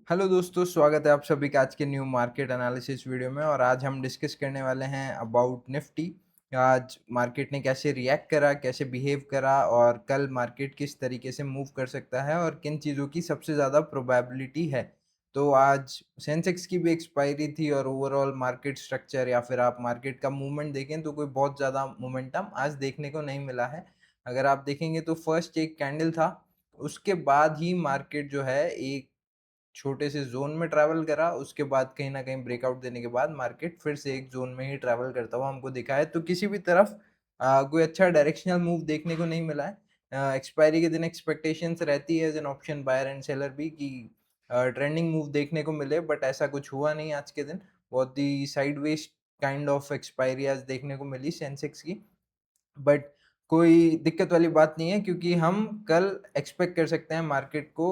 Hello दोस्तों, स्वागत है आप सभी का आज के न्यू मार्केट एनालिसिस वीडियो में। और आज हम डिस्कस करने वाले हैं अबाउट निफ्टी। आज मार्केट ने कैसे रिएक्ट करा, कैसे बिहेव करा और कल मार्केट किस तरीके से मूव कर सकता है और किन चीज़ों की सबसे ज़्यादा प्रोबेबिलिटी है। तो आज सेंसेक्स की भी एक्सपायरी थी और ओवरऑल मार्केट स्ट्रक्चर या फिर आप मार्केट का मूवमेंट देखें तो कोई बहुत ज़्यादा मोमेंटम आज देखने को नहीं मिला है। अगर आप देखेंगे तो फर्स्ट एक कैंडल था, उसके बाद ही मार्केट जो है एक छोटे से ज़ोन में ट्रैवल करा, उसके बाद कहीं न कहीं ब्रेकआउट देने के बाद मार्केट फिर से एक ज़ोन में ही ट्रैवल करता हुआ हमको दिखा है। तो किसी भी तरफ कोई अच्छा डायरेक्शनल मूव देखने को नहीं मिला है। एक्सपायरी के दिन एक्सपेक्टेशंस रहती है as an option buyer and seller भी कि ट्रेंडिंग मूव देखने को मिले, बट ऐसा कुछ हुआ नहीं आज के दिन। बहुत ही साइडवेज़ काइंड ऑफ एक्सपायरी आज देखने को मिली सेंसेक्स की। बट कोई दिक्कत वाली बात नहीं है, क्योंकि हम कल एक्सपेक्ट कर सकते हैं मार्केट को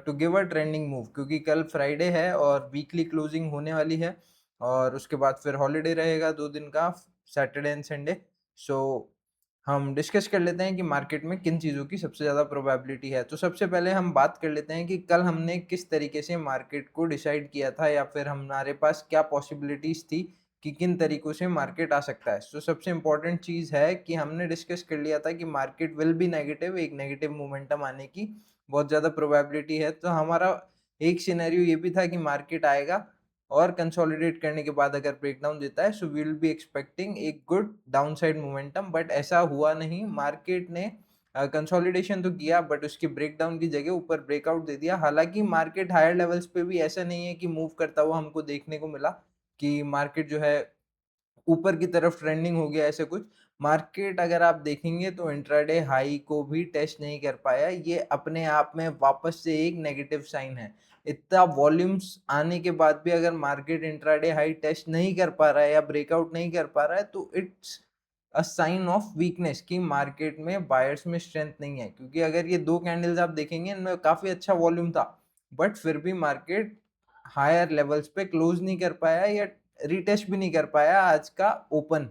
to give a trending move, क्योंकि कल फ्राइडे है और वीकली क्लोजिंग होने वाली है और उसके बाद फिर हॉलिडे रहेगा 2 दिन का, सैटरडे एंड संडे। सो हम डिस्कस कर लेते हैं कि मार्केट में किन चीज़ों की सबसे ज़्यादा प्रोबेबिलिटी है। तो सबसे पहले हम बात कर लेते हैं कि कल हमने किस तरीके से मार्केट को डिसाइड किया था या फिर हमारे पास क्या पॉसिबिलिटीज़ थी कि किन तरीकों से मार्केट आ सकता है। सो सबसे इम्पोर्टेंट चीज़ है कि हमने डिस्कस कर लिया था कि मार्केट विल बी नेगेटिव, एक नेगेटिव मोमेंटम आने की बहुत ज़्यादा प्रोबेबिलिटी है। तो हमारा एक सिनेरियो ये भी था कि मार्केट आएगा और कंसोलिडेट करने के बाद अगर ब्रेकडाउन देता है, so we will be expecting एक गुड डाउनसाइड मोमेंटम, बट ऐसा हुआ नहीं। मार्केट ने कंसोलिडेशन तो किया बट उसकी ब्रेकडाउन की जगह ऊपर ब्रेकआउट दे दिया। हालांकि मार्केट हायर लेवल्स पे भी ऐसा नहीं है कि मूव करता हुआ हमको देखने को मिला कि मार्केट जो है ऊपर की तरफ ट्रेंडिंग हो गया, ऐसे कुछ। मार्केट अगर आप देखेंगे तो इंट्राडे हाई को भी टेस्ट नहीं कर पाया। ये अपने आप में वापस से एक नेगेटिव साइन है। इतना वॉल्यूम्स आने के बाद भी अगर मार्केट इंट्राडे हाई टेस्ट नहीं कर पा रहा है या ब्रेकआउट नहीं कर पा रहा है, तो it's a sign of weakness कि मार्केट में बायर्स में स्ट्रेंथ नहीं है। क्योंकि अगर ये 2 कैंडल्स आप देखेंगे, इनमें काफ़ी अच्छा वॉल्यूम था, बट फिर भी मार्केट हायर लेवल्स पे क्लोज नहीं कर पाया या रीटेस्ट भी नहीं कर पाया आज का ओपन।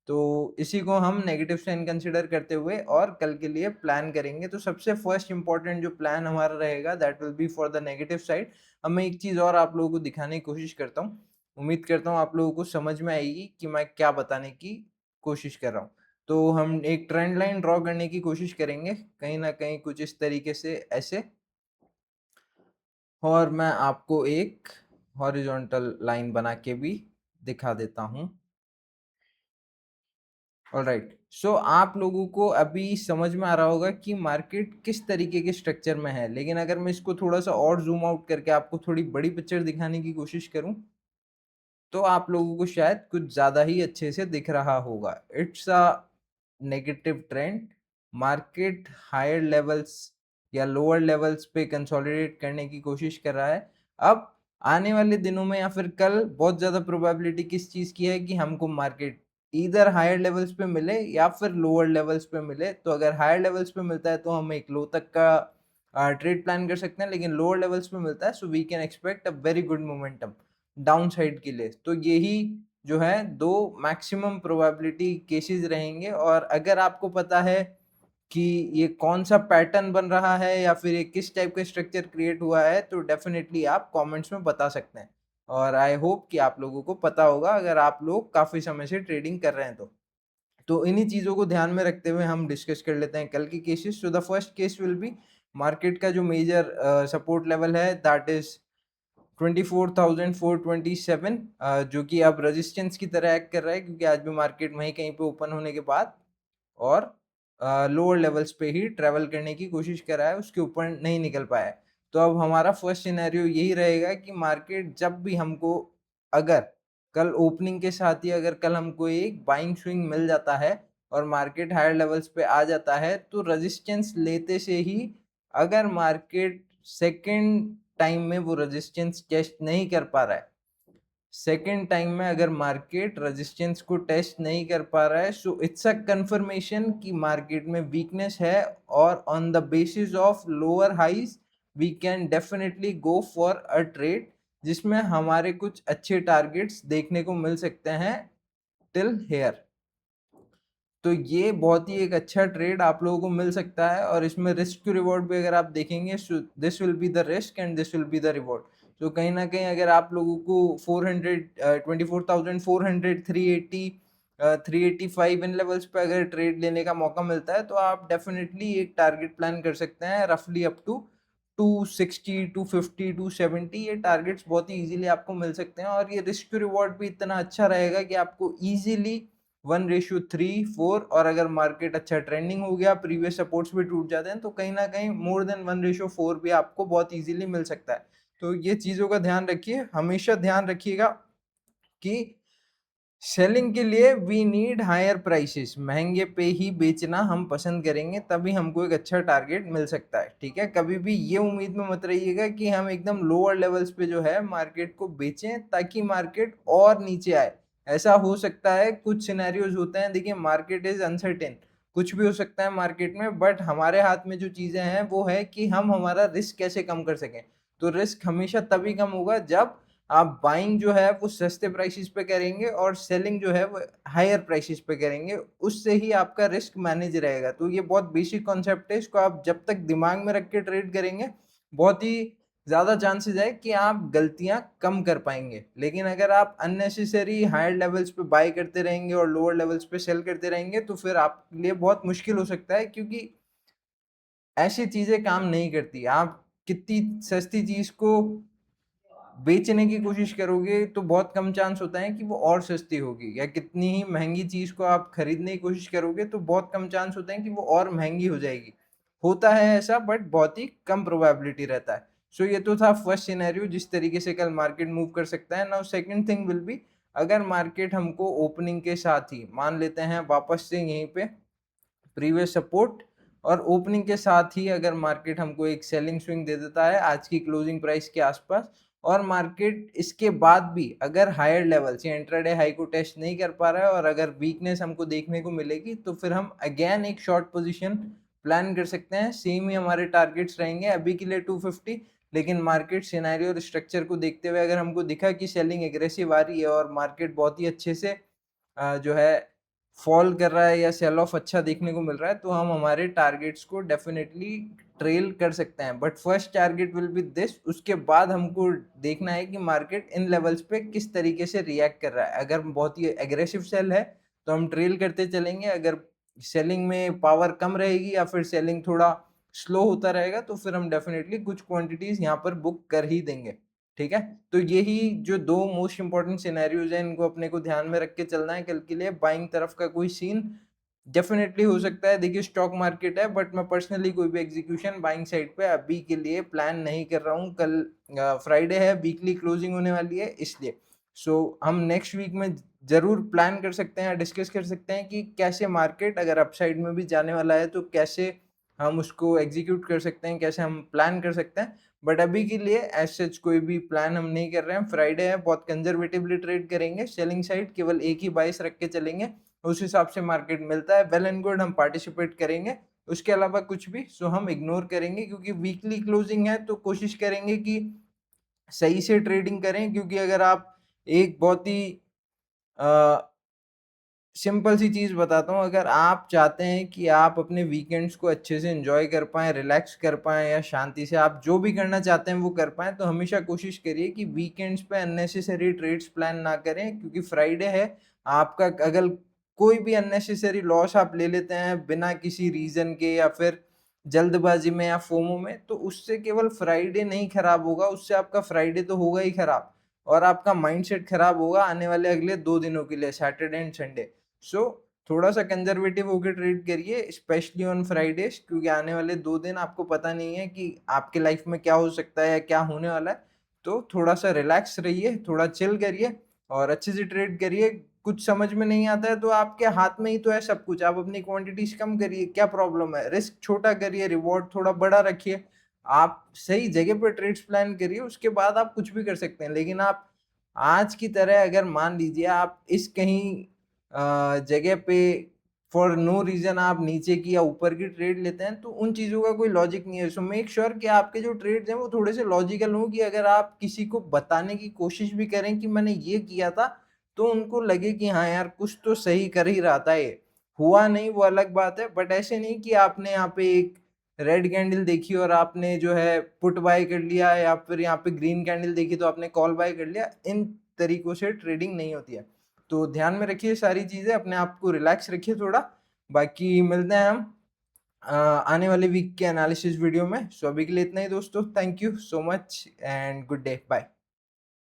तो इसी को हम नेगेटिव साइन कंसीडर करते हुए और कल के लिए प्लान करेंगे। तो सबसे फर्स्ट इंपॉर्टेंट जो प्लान हमारा रहेगा, that will be for the negative side. अब मैं एक चीज़ और आप लोगों को दिखाने की कोशिश करता हूँ। उम्मीद करता हूँ आप लोगों को समझ में आएगी कि मैं क्या बताने की कोशिश कर रहा हूँ। तो हम एक ट्रेंड लाइन ड्रॉ करने की कोशिश करेंगे, कहीं न कहीं कुछ इस तरीके से ऐसे। और मैं आपको एक हॉरिजॉन्टल लाइन बना के भी दिखा देता हूँ। ऑलराइट, सो आप लोगों को अभी समझ में आ रहा होगा कि मार्केट किस तरीके के स्ट्रक्चर में है। लेकिन अगर मैं इसको थोड़ा सा और जूम आउट करके आपको थोड़ी बड़ी पिक्चर दिखाने की कोशिश करूं, तो आप लोगों को शायद कुछ ज़्यादा ही अच्छे से दिख रहा होगा। It's a negative trend. Market higher levels या लोअर लेवल्स पे कंसोलिडेट करने की कोशिश कर रहा है। अब आने वाले दिनों में या फिर कल बहुत ज़्यादा प्रोबेबिलिटी किस चीज़ की है कि हमको मार्केट ईदर हायर लेवल्स पे मिले या फिर लोअर लेवल्स पे मिले। तो अगर हायर लेवल्स पे मिलता है तो हम एक लो तक का ट्रेड प्लान कर सकते हैं, लेकिन लोअर लेवल्स पे मिलता है so we can expect a very good momentum downside के लिए। तो यही जो है 2 मैक्सिमम प्रोबेबिलिटी केसेस रहेंगे। और अगर आपको पता है कि ये कौन-सा पैटर्न बन रहा है या फिर ये किस टाइप का स्ट्रक्चर क्रिएट हुआ है, तो डेफिनिटली आप कमेंट्स में बता सकते हैं। और आई होप कि आप लोगों को पता होगा अगर आप लोग काफ़ी समय से ट्रेडिंग कर रहे हैं तो। तो इन्हीं चीज़ों को ध्यान में रखते हुए हम डिस्कस कर लेते हैं कल की cases. So the first case will be market का जो मेजर सपोर्ट लेवल है, दैट इज़ 24,427, जो कि अब रेजिस्टेंस की तरह एक्ट कर रहा है, क्योंकि आज भी मार्केट वहीं कहीं पे ओपन होने के बाद और लोअर लेवल्स पे ही ट्रेवल करने की कोशिश कर रहा है, उसके ऊपर नहीं निकल पाया है। तो अब हमारा फर्स्ट सिनेरियो यही रहेगा कि मार्केट जब भी हमको, अगर कल ओपनिंग के साथ ही अगर कल हमको एक बाइंग स्विंग मिल जाता है और मार्केट हायर लेवल्स पे आ जाता है, तो रेजिस्टेंस लेते से ही अगर मार्केट सेकंड टाइम में वो रेजिस्टेंस टेस्ट नहीं कर पा रहा है, सेकेंड टाइम में अगर मार्केट रेजिस्टेंस को टेस्ट नहीं कर पा रहा है, सो इट्स अ कंफर्मेशन कि मार्केट में वीकनेस है। और on the basis of lower highs we can definitely go for a trade, जिसमें हमारे कुछ अच्छे टारगेट्स देखने को मिल सकते हैं टिल हेयर। तो ये बहुत ही एक अच्छा ट्रेड आप लोगों को मिल सकता है, और इसमें रिस्क टू रिवॉर्ड भी अगर आप देखेंगे, this will be the risk and this will be the reward. तो कहीं ना कहीं अगर आप लोगों को 400 24,400 380 385 इन लेवल्स पे अगर ट्रेड लेने का मौका मिलता है, तो आप डेफिनेटली एक टारगेट प्लान कर सकते हैं रफली अप टू 260 250 270। ये टारगेट्स बहुत ही इजीली आपको मिल सकते हैं, और ये रिस्क टू रिवॉर्ड भी इतना अच्छा रहेगा कि आपको इजीली 1:3 4, और अगर मार्केट अच्छा ट्रेंडिंग हो गया, प्रीवियस सपोर्ट्स भी टूट जाते हैं, तो कहीं ना कहीं मोर देन 1:4 भी आपको बहुत इजीली मिल सकता है। तो ये चीज़ों का ध्यान रखिए, हमेशा ध्यान रखिएगा कि सेलिंग के लिए वी नीड हायर प्राइसेस, महंगे पे ही बेचना हम पसंद करेंगे, तभी हमको एक अच्छा टारगेट मिल सकता है। ठीक है, कभी भी ये उम्मीद में मत रहिएगा कि हम एकदम लोअर लेवल्स पे जो है मार्केट को बेचें ताकि मार्केट और नीचे आए। ऐसा हो सकता है, कुछ सिनेरियोज होते हैं, देखिए मार्केट इज अनसर्टेन, कुछ भी हो सकता है मार्केट में, बट हमारे हाथ में जो चीजें हैं वो है कि हम हमारा रिस्क कैसे कम कर सकें। तो रिस्क हमेशा तभी कम होगा जब आप बाइंग जो है वो सस्ते प्राइसेस पे करेंगे और सेलिंग जो है वो हायर प्राइसेस पे करेंगे, उससे ही आपका रिस्क मैनेज रहेगा। तो ये बहुत बेसिक कॉन्सेप्ट है, इसको आप जब तक दिमाग में रख के ट्रेड करेंगे, बहुत ही ज़्यादा चांसेस है कि आप गलतियां कम कर पाएंगे। लेकिन अगर आप अननेसेसरी हायर लेवल्स पे बाय करते रहेंगे और लोअर लेवल्स पे सेल करते रहेंगे, तो फिर आपके लिए बहुत मुश्किल हो सकता है, क्योंकि ऐसी चीज़ें काम नहीं करती। आप कितनी सस्ती चीज़ को बेचने की कोशिश करोगे तो बहुत कम चांस होता है कि वो और सस्ती होगी, या कितनी ही महंगी चीज को आप खरीदने की कोशिश करोगे तो बहुत कम चांस होता है कि वो और महंगी हो जाएगी। होता है ऐसा, बट बहुत ही कम प्रोबेबिलिटी रहता है। सो ये तो था फर्स्ट सिनेरियो, जिस तरीके से कल मार्केट मूव कर सकता है। Now second thing will be, अगर मार्केट हमको ओपनिंग के साथ ही मान लेते हैं वापस से यहीं पे प्रीवियस सपोर्ट और ओपनिंग के साथ ही अगर मार्केट हमको एक सेलिंग स्विंग दे देता है आज की क्लोजिंग प्राइस के आसपास, और मार्केट इसके बाद भी अगर हायर लेवल से इंट्राडे हाई को टेस्ट नहीं कर पा रहा है और अगर वीकनेस हमको देखने को मिलेगी, तो फिर हम अगेन एक शॉर्ट पोजीशन प्लान कर सकते हैं। सेम ही हमारे टारगेट्स रहेंगे अभी के लिए 250, लेकिन मार्केट सिनेरियो और स्ट्रक्चर को देखते हुए अगर हमको दिखा कि सेलिंग एग्रेसिव आ रही है और मार्केट बहुत ही अच्छे से जो है फॉल कर रहा है या सेल ऑफ अच्छा देखने को मिल रहा है, तो हम हमारे टारगेट्स को डेफिनेटली ट्रेल कर सकते हैं। But first target will be this, उसके बाद हमको देखना है कि मार्केट इन लेवल्स पे किस तरीके से रिएक्ट कर रहा है। अगर बहुत ही एग्रेसिव सेल है तो हम ट्रेल करते चलेंगे, अगर सेलिंग में पावर कम रहेगी या फिर सेलिंग थोड़ा स्लो होता रहेगा, तो फिर हम डेफिनेटली कुछ क्वांटिटीज यहाँ पर बुक कर ही देंगे। ठीक है, तो यही जो दो मोस्ट इंपॉर्टेंट सिनेरियोज हैं, इनको अपने को ध्यान में रख के चलना है कल के लिए। बाइंग तरफ का कोई सीन डेफिनेटली हो सकता है, देखिए स्टॉक मार्केट है, बट मैं पर्सनली कोई भी एग्जीक्यूशन बाइंग साइड पे अभी के लिए प्लान नहीं कर रहा हूँ। कल फ्राइडे है, वीकली क्लोजिंग होने वाली है, इसलिए हम नेक्स्ट वीक में जरूर प्लान कर सकते हैं, डिस्कस कर सकते हैं कि कैसे मार्केट अगर अपसाइड में भी जाने वाला है तो कैसे हम उसको एग्जीक्यूट कर सकते हैं, कैसे हम प्लान कर सकते हैं। बट अभी के लिए एज सच कोई भी प्लान हम नहीं कर रहे हैं। फ्राइडे है, बहुत कंजर्वेटिवली ट्रेड करेंगे, सेलिंग साइड केवल एक ही बाइस रख के चलेंगे, उस हिसाब से मार्केट मिलता है वेल एंड गुड, हम पार्टिसिपेट करेंगे। उसके अलावा कुछ भी हम इग्नोर करेंगे, क्योंकि वीकली क्लोजिंग है तो कोशिश करेंगे कि सही से ट्रेडिंग करें। क्योंकि अगर आप एक बहुत ही सिंपल सी चीज़ बताता हूँ, अगर आप चाहते हैं कि आप अपने वीकेंड्स को अच्छे से एंजॉय कर पाएँ, रिलैक्स कर पाएँ, या शांति से आप जो भी करना चाहते हैं वो कर पाएँ, तो हमेशा कोशिश करिए कि वीकेंड्स पे अननेसेसरी ट्रेड्स प्लान ना करें। क्योंकि फ्राइडे है, आपका अगर कोई भी अननेसेसरी लॉस आप ले लेते हैं बिना किसी रीज़न के या फिर जल्दबाजी में या फोमो में, तो उससे केवल फ्राइडे नहीं खराब होगा, उससे आपका फ्राइडे तो होगा ही खराब, और आपका माइंडसेट खराब होगा आने वाले अगले 2 दिनों के लिए, सैटरडे एंड संडे। सो थोड़ा सा कंजर्वेटिव होकर ट्रेड करिए, स्पेशली ऑन फ्राइडेज, क्योंकि आने वाले 2 दिन आपको पता नहीं है कि आपके लाइफ में क्या हो सकता है या क्या होने वाला है। तो थोड़ा सा रिलैक्स रहिए, थोड़ा चिल करिए और अच्छे से ट्रेड करिए। कुछ समझ में नहीं आता है तो आपके हाथ में ही तो है सब कुछ, आप अपनी क्वांटिटीज कम करिए, क्या प्रॉब्लम है, रिस्क छोटा करिए, रिवॉर्ड थोड़ा बड़ा रखिए, आप सही जगह पर ट्रेड्स प्लान करिए, उसके बाद आप कुछ भी कर सकते हैं। लेकिन आप आज की तरह अगर मान लीजिए आप इस कहीं जगह पे फॉर नो रीजन आप नीचे की या ऊपर की ट्रेड लेते हैं, तो उन चीज़ों का कोई लॉजिक नहीं है। सो मेक श्योर कि आपके जो ट्रेड्स हैं वो थोड़े से लॉजिकल हों, कि अगर आप किसी को बताने की कोशिश भी करें कि मैंने ये किया था, तो उनको लगे कि हाँ यार कुछ तो सही कर ही रहा था ये। हुआ नहीं वो अलग बात है, बट ऐसे नहीं कि आपने यहाँ पे एक रेड कैंडल देखी और आपने जो है पुट बाय कर लिया, या फिर यहाँ पे ग्रीन कैंडल देखी तो आपने कॉल बाय कर लिया। इन तरीकों से ट्रेडिंग नहीं होती है। तो ध्यान में रखिए सारी चीजें, अपने आप को रिलैक्स रखिए थोड़ा। बाकी मिलते हैं हम आने वाले वीक के एनालिसिस वीडियो में। सो अभी के लिए इतना ही दोस्तों, thank you so much and good day, bye.